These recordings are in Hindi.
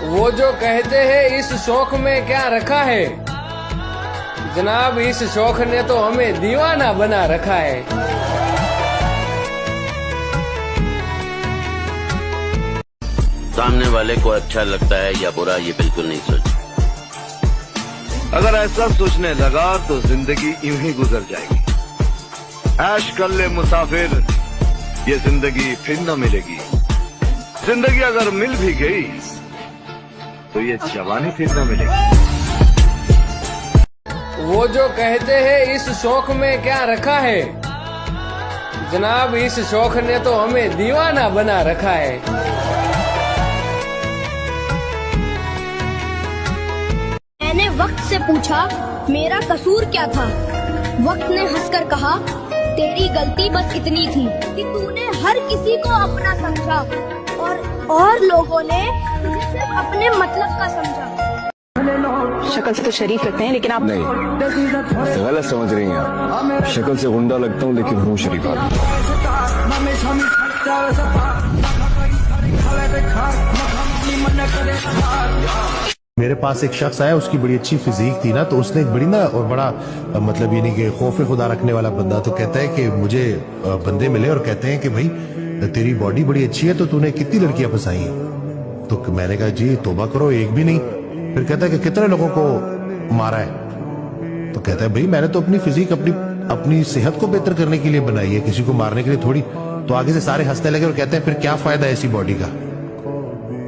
वो जो कहते हैं इस शौक में क्या रखा है, जनाब इस शौक ने तो हमें दीवाना बना रखा है। सामने वाले को अच्छा लगता है या बुरा, ये बिल्कुल नहीं सोचता। अगर ऐसा सोचने लगा तो जिंदगी यूं ही गुजर जाएगी। ऐश कर ले मुसाफिर, ये जिंदगी फिर न मिलेगी। जिंदगी अगर मिल भी गई तो ये जवानी फिर न मिलेगी। वो जो कहते हैं इस शौक में क्या रखा है, जनाब इस शौक ने तो हमें दीवाना बना रखा है। मैंने वक्त से पूछा मेरा कसूर क्या था। वक्त ने हंसकर कहा तेरी गलती बस इतनी थी कि तूने हर किसी को अपना समझा और लोगों ने तुझे सिर्फ अपने मतलब का समझा। शक्ल से तो शरीफ लगते हैं लेकिन आप नहीं, गलत समझ रही हैं आप। शक्ल से गुंडा लगता हूँ लेकिन हूँ शरीफ आदमी। मेरे पास एक शख्स आया, उसकी बड़ी अच्छी फिजिक थी ना, तो उसने एक बड़ी ना और बड़ा मतलब ये नहीं कि खौफ खुदा रखने वाला बंदा, तो कहता है कि मुझे बंदे मिले और कहते हैं कि भाई तेरी बॉडी बड़ी अच्छी है, तो तूने कितनी लड़कियां फंसाई हैं? तो मैंने कहा जी तौबा करो, एक भी नहीं। फिर कहता है कि कितने लोगों को मारा है? तो कहता है भाई मैंने तो अपनी फिजिक अपनी सेहत को बेहतर करने के लिए बनाई है, किसी को मारने के लिए थोड़ी। तो आगे से सारे हंसने लगे और कहते हैं फिर क्या फायदा है ऐसी बॉडी का,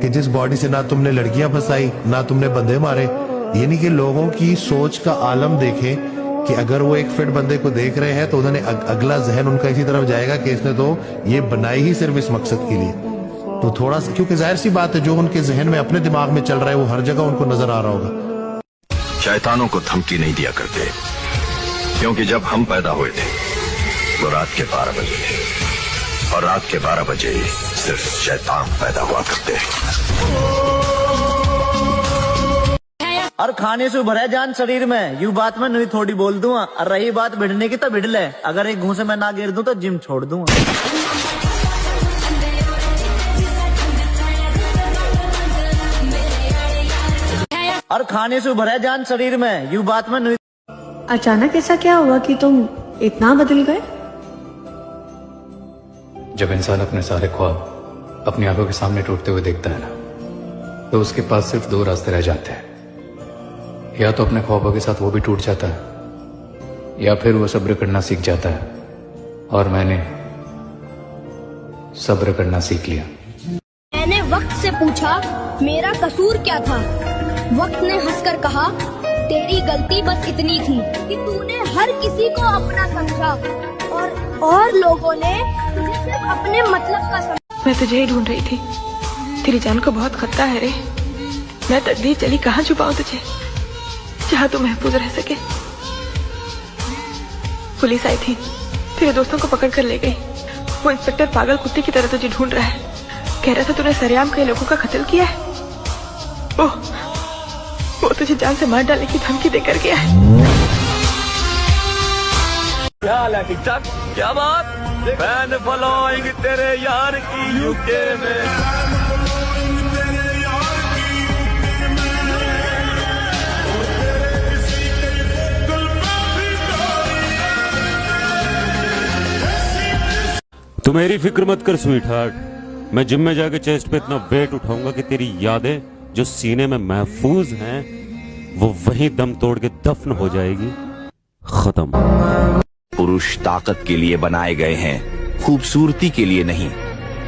कि जिस बॉडी से ना तुमने लड़कियां फंसाई ना तुमने बंदे मारे। ये नहीं कि लोगों की सोच का आलम देखें कि अगर वो एक फिट बंदे को देख रहे हैं तो उन्होंने अगला जहन उनका इसी तरफ जाएगा कि इसने तो ये बनाई ही सिर्फ इस मकसद के लिए। तो थोड़ा सा, क्योंकि जाहिर सी बात है जो उनके जहन में अपने दिमाग में चल रहा है वो हर जगह उनको नजर आ रहा होगा। शैतानों को धमकी नहीं दिया करते, क्योंकि जब हम पैदा हुए थे वो रात के 12 बजे थे, और रात के 12 बजे सिर्फ शैतान पैदा हुआ करते हैं। और खाने से भरा जान शरीर में, यू बात मैं नहीं थोड़ी बोल दूंगा। और रही बात भिड़ने की तो भिड़ ले, अगर एक घूंसे में ना गिर दूं तो जिम छोड़ दूंगा। और खाने से भरा जान शरीर में, यू बात में नहीं। अचानक ऐसा क्या हुआ कि तुम इतना बदल गए? जब इंसान अपने सारे ख्वाब अपनी आंखों के सामने टूटते हुए देखता है ना, तो उसके पास सिर्फ 2 रास्ते रह जाते हैं। या तो अपने ख्वाबों के साथ वो भी टूट जाता है, या फिर वो सब्र करना सीख जाता है। और मैंने सब्र करना सीख लिया। मैंने वक्त से पूछा मेरा कसूर क्या था। वक्त ने हंसकर कहा तेरी गलती बस इतनी थी कि तूने हर किसी को अपना समझा और लोगों ने तुझे सिर्फ अपने मतलब का समझा। मैं तुझे ही ढूंढ रही थी, तेरी जान को बहुत खतरा है रे। मैं तकदीर चली कहाँ छुपाऊं तुझे, जहाँ तू महफूज रह सके। पुलिस आई थी, तेरे दोस्तों को पकड़ कर ले गई। वो इंस्पेक्टर पागल कुत्ते की तरह तुझे ढूंढ रहा है, कह रहा था तूने सरेआम कई लोगों का कत्ल किया है। वो तुझे जान से मार डालने की धमकी देकर गया है। क्या हाल है? ठीक ठाक? क्या बात? फैन फॉलोइंग तेरे यार की यूके में। तू मेरी फिक्र मत कर स्वीट हार्ट, मैं जिम में जाके चेस्ट पे इतना वेट उठाऊंगा कि तेरी यादें जो सीने में महफूज हैं वो वहीं दम तोड़ के दफन हो जाएगी। खत्म। पुरुष ताकत के लिए बनाए गए हैं, खूबसूरती के लिए नहीं।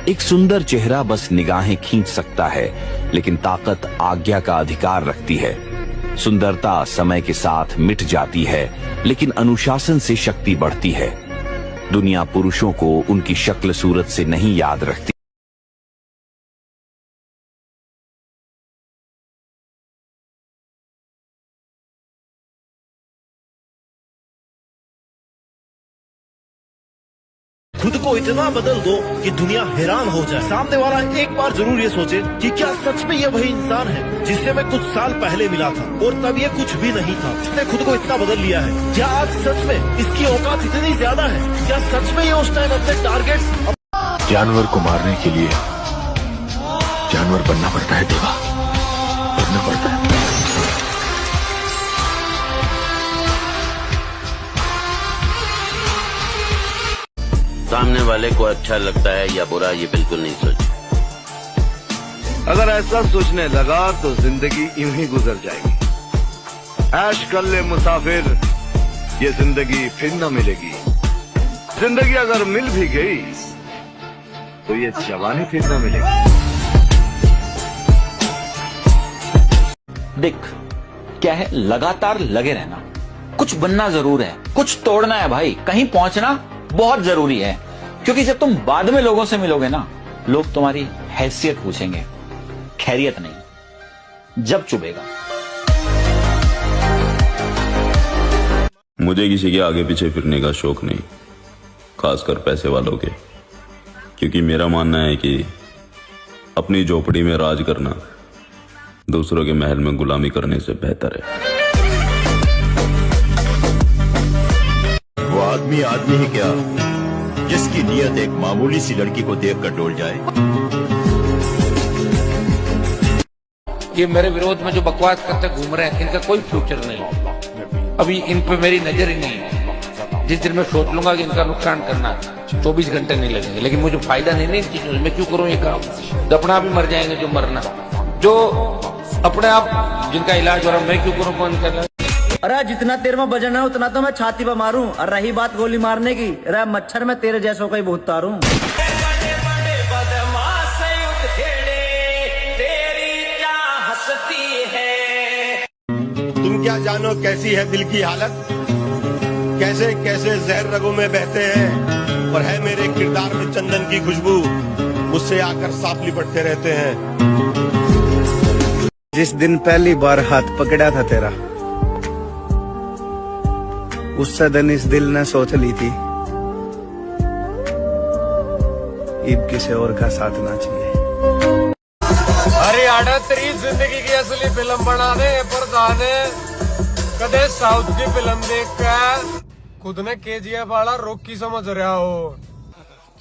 एक सुंदर चेहरा बस निगाहें खींच सकता है, लेकिन ताकत आज्ञा का अधिकार रखती है। सुंदरता समय के साथ मिट जाती है, लेकिन अनुशासन से शक्ति बढ़ती है। दुनिया पुरुषों को उनकी शक्ल सूरत से नहीं याद रखती। खुद को इतना बदल दो कि दुनिया हैरान हो जाए। सामने वाला एक बार जरूर ये सोचे कि क्या सच में ये वही इंसान है जिससे मैं कुछ साल पहले मिला था और तब ये कुछ भी नहीं था। इसने खुद को इतना बदल लिया है। क्या आज सच में इसकी औकात इतनी ज्यादा है? क्या सच में ये उस टाइम अपने टारगेट। जानवर को मारने के लिए जानवर बनना पड़ता है देवा। अच्छा लगता है या बुरा ये बिल्कुल नहीं सोचता। अगर ऐसा सोचने लगा तो जिंदगी यूं ही गुजर जाएगी। ऐश कर ले मुसाफिर, ये जिंदगी फिर न मिलेगी। जिंदगी अगर मिल भी गई तो ये जवानी फिर न मिलेगी। देख क्या है, लगातार लगे रहना, कुछ बनना जरूर है, कुछ तोड़ना है भाई, कहीं पहुंचना बहुत जरूरी है। क्योंकि जब तुम बाद में लोगों से मिलोगे ना, लोग तुम्हारी हैसियत पूछेंगे, खैरियत नहीं। जब चुभेगा। मुझे किसी के आगे पीछे फिरने का शौक नहीं, खासकर पैसे वालों के। क्योंकि मेरा मानना है कि अपनी झोपड़ी में राज करना दूसरों के महल में गुलामी करने से बेहतर है। वो आदमी ही क्या, जिसकी नियत एक मामूली सी लड़की को देखकर डोल जाए। ये मेरे विरोध में जो बकवास करते घूम रहे हैं, इनका कोई फ्यूचर नहीं। अभी इन पे मेरी नजर ही नहीं है। जिस दिन मैं सोच लूंगा कि इनका नुकसान करना, 24 घंटे नहीं लगेंगे। लेकिन मुझे फायदा नहीं इन चीजों से, मैं क्यों करूं ये काम? अपना भी मर जाएंगे जो मरना, जो अपने आप जिनका इलाज हो रहा, मैं क्यों करूं? कौन कर रहा है? अरे जितना तेरे में वजन है उतना तो मैं छाती पे मारूं। और रही बात गोली मारने की, अरे मच्छर में तेरे जैसों का ही बहुत तारूं। तुम क्या जानो कैसी है दिल की हालत, कैसे कैसे जहर रगों में बहते हैं। और है मेरे किरदार में चंदन की खुशबू, मुझसे आकर सांप लिपटते रहते हैं। जिस दिन पहली बार हाथ पकड़ा था तेरा, उससे दिन इस दिल ने सोच ली थी इब किसी और का साथ ना चाहिए। अरे आड़ा तेरी जिंदगी की असली फिल्म बना दे प्रधान। कदे साउथ की फिल्म देख कर खुद ने केजीएफ वाला रॉकी समझ रहा हो।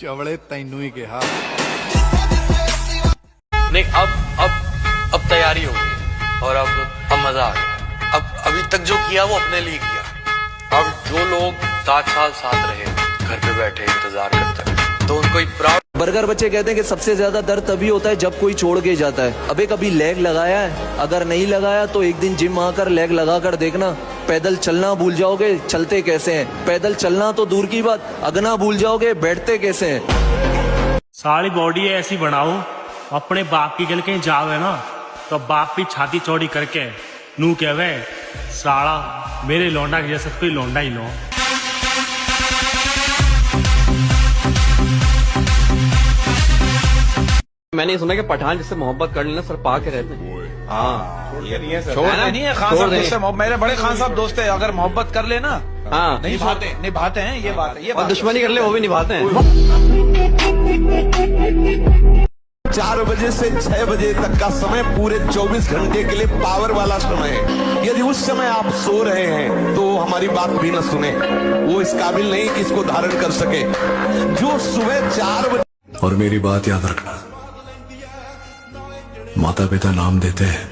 चवड़े तैनू ही कहा। नहीं, अब तैयारी हो गई और अब मजा आ गया। अब अभी तक जो किया वो अपने लिए किया। अब जो लोग 7 साल साथ रहे, घर पे बैठे इंतजार करते हैं, तो उनको एक प्राउड। बर्गर बच्चे कहते हैं कि सबसे ज्यादा दर्द तभी होता है जब कोई छोड़ के जाता है। अबे कभी लेग लगाया है? अगर नहीं लगाया तो एक दिन जिम आकर लेग लगा कर देखना। पैदल चलना भूल जाओगे, चलते कैसे हैं। पैदल चलना तो दूर की बात, अगना भूल जाओगे, बैठते कैसे हैं। सारी बॉडी ऐसी बनाओ, अपने बाप की गल कहीं जावे ना तो बाप की छाती चौड़ी करके नू कहवे साला मेरे लौंडा के जैसा कोई लौंडा ही लो। मैंने सुना कि पठान जिससे मोहब्बत कर लेना सर पा के रहते हैं। हाँ ये नहीं है सर, नहीं है खान साहब जिससे मेरे बड़े खान साहब दोस्त है, अगर मोहब्बत कर लेना हाँ निभाते हैं, ये बात है। और दुश्मनी कर ले वो भी निभाते हैं। 4 बजे से 6 बजे तक का समय पूरे 24 घंटे के लिए पावर वाला समय है। यदि उस समय आप सो रहे हैं तो हमारी बात भी न सुने, वो इस काबिल नहीं कि इसको धारण कर सके। जो सुबह 4 बजे। और मेरी बात याद रखना, माता पिता नाम देते हैं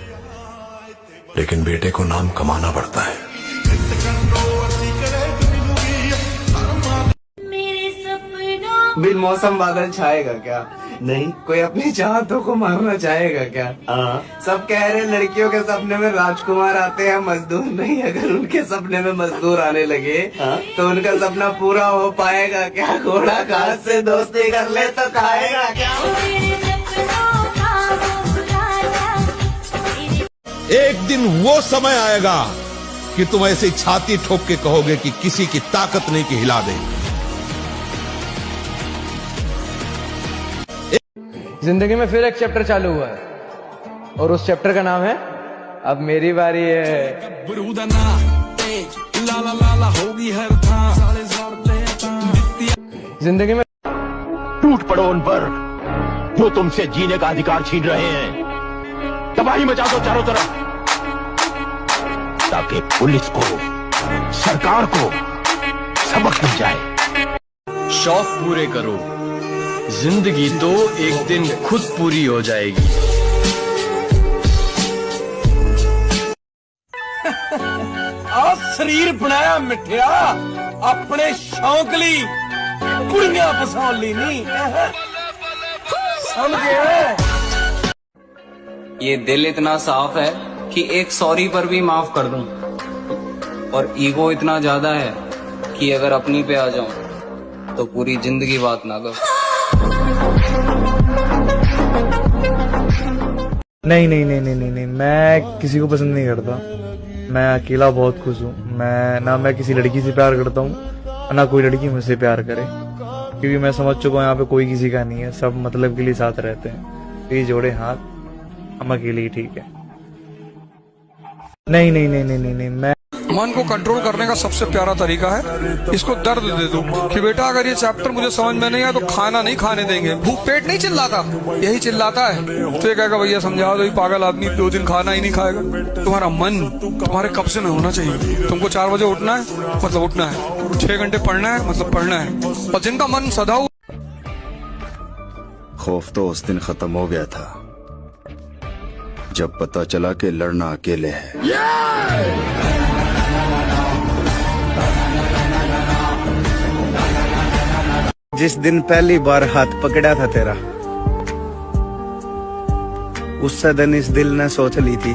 लेकिन बेटे को नाम कमाना पड़ता है। बिन मौसम बादल छाएगा क्या? नहीं। कोई अपनी चाहतों को मारना चाहेगा क्या? सब कह रहे लड़कियों के सपने में राजकुमार आते हैं, मजदूर नहीं। अगर उनके सपने में मजदूर आने लगे तो उनका सपना पूरा हो पाएगा क्या? घोड़ा घास से दोस्ती कर ले तो खाएगा क्या? एक दिन वो समय आएगा कि तुम ऐसे छाती ठोक के कहोगे कि किसी की ताकत नहीं कि हिला दे। जिंदगी में फिर एक चैप्टर चालू हुआ है और उस चैप्टर का नाम है अब मेरी बारी है। जिंदगी में टूट पड़ो उन पर जो तुमसे जीने का अधिकार छीन रहे हैं। तबाही मचा दो चारों तरफ ताकि पुलिस को, सरकार को सबक मिल जाए। शौक पूरे करो, जिंदगी तो एक दिन खुद पूरी हो जाएगी। आ शरीर बनाया मिठिया अपने शौक ली, कुड़ियां फसा लेनी समझे। ये दिल इतना साफ है कि एक सॉरी पर भी माफ कर दूं, और ईगो इतना ज्यादा है कि अगर अपनी पे आ जाऊं तो पूरी जिंदगी बात ना करूं। नहीं, मैं किसी को पसंद नहीं करता। मैं अकेला बहुत खुश हूँ। मैं किसी लड़की से प्यार करता हूँ, ना कोई लड़की मुझसे प्यार करे, क्योंकि मैं समझ चुका हूँ यहाँ पे कोई किसी का नहीं है, सब मतलब के लिए साथ रहते हैं। तो ये जोड़े हाथ, हम अकेले ही ठीक है। नहीं, मैं मन को कंट्रोल करने का सबसे प्यारा तरीका है इसको दर्द दे दो कि बेटा अगर ये चैप्टर मुझे समझ में नहीं आया तो खाना नहीं खाने देंगे। भूख पेट नहीं चिल्लाता, यही चिल्लाता है। तो ये कहेगा भैया समझा दो, पागल आदमी 2 दिन खाना ही नहीं खाएगा। तुम्हारा मन तुम्हारे कब्जे में होना चाहिए। तुमको 4 बजे उठना है मतलब उठना है, 6 घंटे पढ़ना है मतलब पढ़ना है। और जिनका मन सदा खौफ तो उस दिन खत्म हो गया था जब पता चला कि लड़ना अकेले है। जिस दिन पहली बार हाथ पकड़ा था तेरा, उससे दिन इस दिल ने सोच ली थी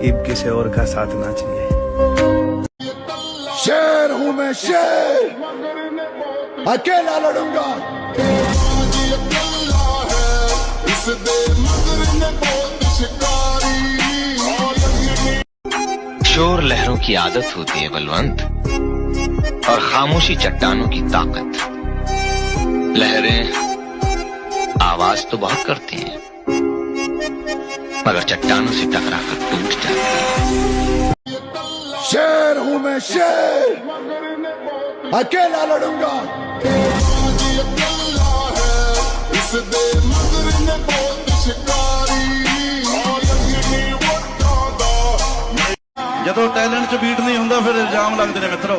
इब किसी और का साथ ना चाहिए। शेर हूं मैं शेर, अकेला लड़ूंगा। शोर लहरों की आदत होती है बलवंत, और खामोशी चट्टानों की ताकत। लहरें आवाज तो बहुत करती हैं, मगर चट्टानों से टकराकर टूट जाती हैं। शेर हूं मैं शेर, अकेला लड़ूंगा। ਜਦੋਂ ਟੈਲੈਂਟ 'ਚ ਬੀਟ ਨਹੀਂ ਹੁੰਦਾ ਫਿਰ ਇਲਜ਼ਾਮ ਲੱਗਦੇ ਨੇ ਮਿੱਤਰੋ।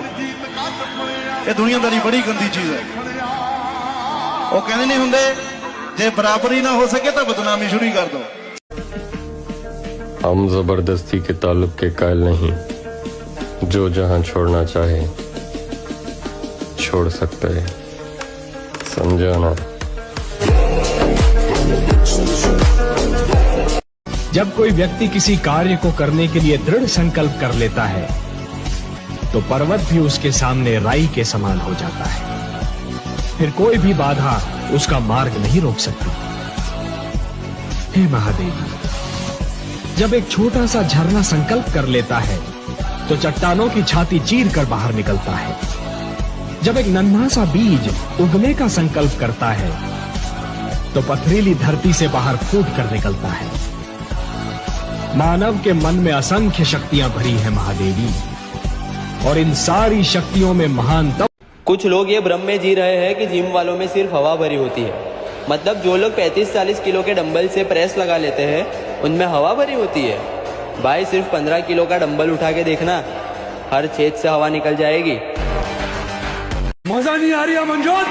ਇਹ ਦੁਨੀਆਦਾਰੀ ਬੜੀ ਗੰਦੀ ਚੀਜ਼ ਹੈ। ਉਹ ਕਹਿੰਦੇ ਨਹੀਂ ਹੁੰਦੇ ਜੇ ਬਰਾਬਰੀ ਨਾ ਹੋ ਸਕੇ ਤਾਂ ਬਦਨਾਮੀ ਸ਼ੁਰੂ ਕਰ ਦੋ। हम जबरदस्ती के ताल्लुक के कायल नहीं, जो जहां छोड़ना चाहे छोड़ सकता है, समझा ना। जब कोई व्यक्ति किसी कार्य को करने के लिए दृढ़ संकल्प कर लेता है तो पर्वत भी उसके सामने राई के समान हो जाता है। फिर कोई भी बाधा उसका मार्ग नहीं रोक सकती। हे महादेवी, जब एक छोटा सा झरना संकल्प कर लेता है तो चट्टानों की छाती चीर कर बाहर निकलता है। जब एक नन्हा सा बीज उगने का संकल्प करता है तो पथरीली धरती से बाहर फूट कर निकलता है। मानव के मन में असंख्य शक्तियां भरी हैं महादेवी, और इन सारी शक्तियों में महान तब। कुछ लोग ये भ्रम में जी रहे हैं कि जिम वालों में सिर्फ हवा भरी होती है। मतलब जो लोग 35-40 किलो के डंबल से प्रेस लगा लेते हैं उनमें हवा भरी होती है। भाई सिर्फ 15 किलो का डंबल उठा के देखना, हर छेद से हवा निकल जाएगी। मजा नहीं आ रही मंजोत,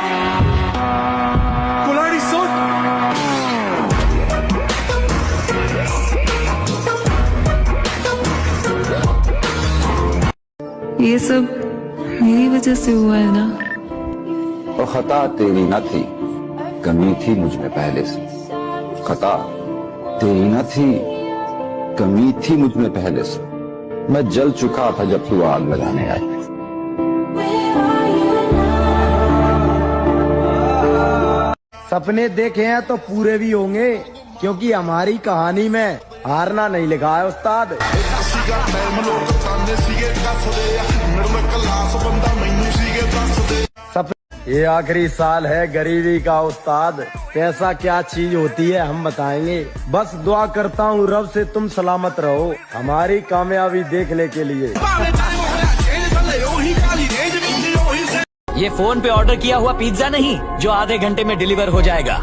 कुल्हाड़ी सोच। ये सब मेरी वजह से हुआ है ना। और खता तेरी न थी, कमी थी मुझ में पहले से। खता तेरी न थी, कमी थी मुझ में पहले से। मैं जल चुका था जब तू आग लगाने आई। सपने देखे हैं तो पूरे भी होंगे, क्योंकि हमारी कहानी में हारना नहीं लिखा है उस्ताद। ये आखिरी साल है गरीबी का उस्ताद, पैसा क्या चीज होती है हम बताएंगे। बस दुआ करता हूँ रब से तुम सलामत रहो, हमारी कामयाबी देखने के लिए। ये फोन पे ऑर्डर किया हुआ पिज्जा नहीं जो आधे घंटे में डिलीवर हो जाएगा।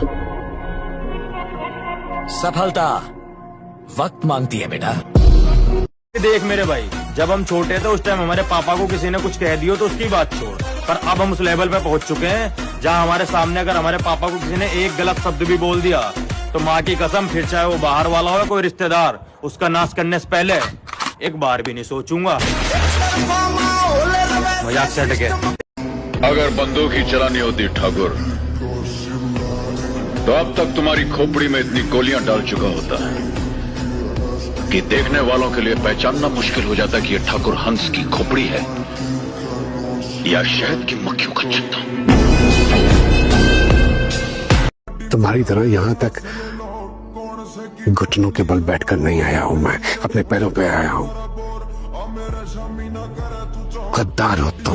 सफलता वक्त मांगती है बेटा। देख मेरे भाई, जब हम छोटे थे उस टाइम हमारे पापा को किसी ने कुछ कह दियो तो उसकी बात छोड़, पर अब हम उस लेवल पे पहुंच चुके हैं जहां हमारे सामने अगर हमारे पापा को किसी ने एक गलत शब्द भी बोल दिया तो माँ की कसम, फिर चाहे वो बाहर वाला हो या कोई रिश्तेदार, उसका नाश करने से पहले एक बार भी नहीं सोचूंगा। मजाक से हटके। अगर बंदूक ही चलानी होती ठाकुर, तो अब तक तुम्हारी खोपड़ी में इतनी गोलियां डाल चुका होता कि देखने वालों के लिए पहचानना मुश्किल हो जाता कि ये ठाकुर हंस की खोपड़ी है या शहद की मक्खियों का छत्ता। तुम्हारी तरह यहाँ तक घुटनों के बल बैठकर नहीं आया हूं, मैं अपने पैरों पे आया हूं। गद्दार हो तुम।